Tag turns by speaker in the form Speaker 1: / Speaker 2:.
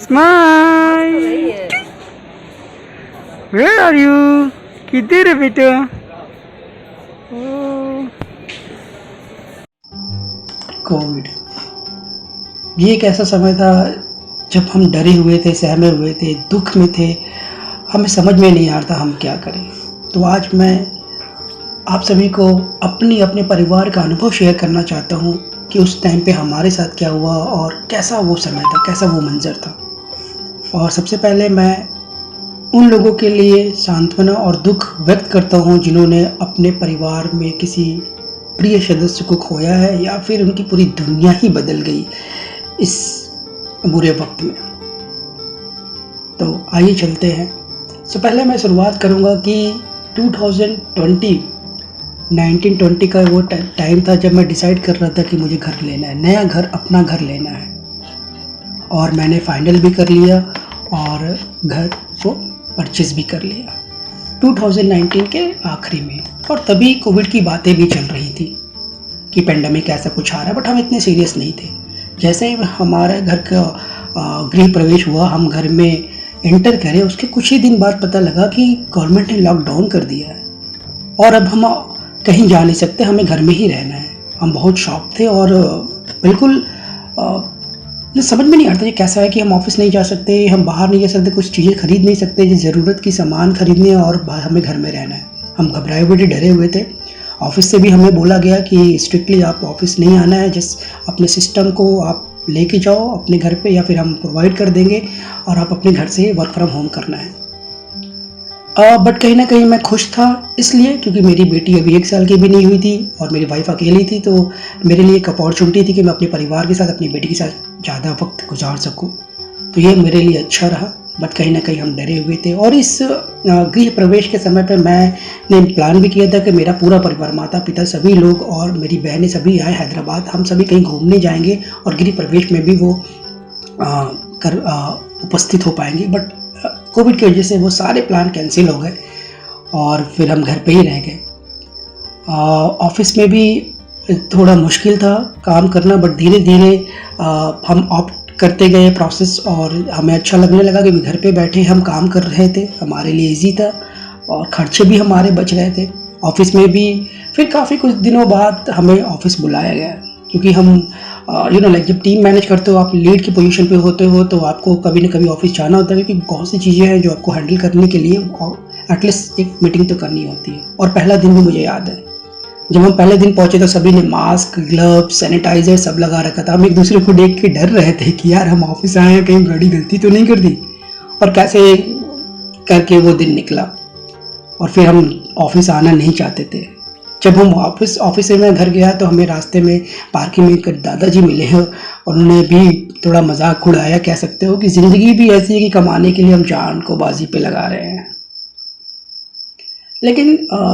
Speaker 1: Smile. Where are you? किधर है बेटा? कोविड ये एक ऐसा समय था जब हम डरे हुए थे, सहमे हुए थे, दुख में थे, हमें समझ में नहीं आ रहा था हम क्या करें। तो आज मैं आप सभी को अपने परिवार का अनुभव शेयर करना चाहता हूँ कि उस टाइम पे हमारे साथ क्या हुआ और कैसा वो समय था, कैसा वो मंज़र था। और सबसे पहले मैं उन लोगों के लिए सांत्वना और दुख व्यक्त करता हूँ जिन्होंने अपने परिवार में किसी प्रिय सदस्य को खोया है या फिर उनकी पूरी दुनिया ही बदल गई इस बुरे वक्त में। तो आइए चलते हैं। तो पहले मैं शुरुआत करूँगा कि 1920 का वो टाइम था जब मैं डिसाइड कर रहा था कि मुझे घर लेना है, नया घर, अपना घर लेना है। और मैंने फाइनल भी कर लिया और घर को परचेज़ भी कर लिया 2019 के आखिरी में। और तभी कोविड की बातें भी चल रही थी कि पेंडेमिक ऐसा कुछ आ रहा है, बट हम इतने सीरियस नहीं थे। जैसे ही हमारे घर का गृह प्रवेश हुआ, हम घर में एंटर करे, उसके कुछ ही दिन बाद पता लगा कि गवर्नमेंट ने लॉकडाउन कर दिया है और अब हम कहीं जा नहीं सकते, हमें घर में ही रहना है। हम बहुत शॉक थे और बिल्कुल समझ में नहीं आता ये कैसा है कि हम ऑफिस नहीं जा सकते, हम बाहर नहीं जा सकते, कुछ चीज़ें खरीद नहीं सकते, जो ज़रूरत की सामान खरीदने और हमें घर में रहना है। हम घबराए हुए थे, डरे हुए थे। ऑफिस से भी हमें बोला गया कि स्ट्रिक्टली आप ऑफिस नहीं आना है, जस्ट अपने सिस्टम को आप लेके जाओ अपने घर पे या फिर हम प्रोवाइड कर देंगे और आप अपने घर से वर्क फ्रॉम होम करना है। बट कहीं ना कहीं मैं खुश था, इसलिए क्योंकि मेरी बेटी अभी 1 साल की भी नहीं हुई थी और मेरी वाइफ अकेली थी। तो मेरे लिए एक अपॉर्चुनिटी थी कि मैं अपने परिवार के साथ, अपनी बेटी के साथ ज़्यादा वक्त गुजार सकूं। तो ये मेरे लिए अच्छा रहा। बट कहीं ना कहीं हम डरे हुए थे और इस गृह प्रवेश के समय पे मैंने प्लान भी किया था कि मेरा पूरा परिवार, माता पिता सभी लोग और मेरी बहनें सभी आए हैदराबाद, हम सभी कहीं घूमने जाएंगे और गृह प्रवेश में भी वो उपस्थित हो पाएंगे। बट कोविड की वजह से वो सारे प्लान कैंसिल हो गए और फिर हम घर पे ही रह गए। ऑफिस में भी थोड़ा मुश्किल था काम करना, बट धीरे धीरे हम ऑप्ट करते गए प्रोसेस और हमें अच्छा लगने लगा कि घर पे बैठे हम काम कर रहे थे, हमारे लिए इजी था और खर्चे भी हमारे बच रहे थे। ऑफिस में भी फिर काफ़ी कुछ दिनों बाद हमें ऑफिस बुलाया गया क्योंकि हम जब टीम मैनेज करते हो, आप लीड की पोजीशन पे होते हो, तो आपको कभी ना कभी ऑफिस जाना होता है क्योंकि बहुत सी चीज़ें हैं जो आपको हैंडल करने के लिए एटलीस्ट एक मीटिंग तो करनी होती है। और पहला दिन भी मुझे याद है, जब हम पहले दिन पहुंचे तो सभी ने मास्क, ग्लव्स, सैनिटाइजर सब लगा रखा था। हम एक दूसरे को देख के डर रहे थे कि यार हम ऑफिस आए हैं, कहीं बड़ी गलती तो नहीं कर दी। और कैसे करके वो दिन निकला और फिर हम ऑफिस आना नहीं चाहते थे। जब हम ऑफिस से मैं घर गया तो हमें रास्ते में पार्किंग में एक दादाजी मिले हैं और उन्होंने भी थोड़ा मजाक उड़ाया, कह सकते हो कि ज़िंदगी भी ऐसी है कि कमाने के लिए हम जान को बाजी पे लगा रहे हैं। लेकिन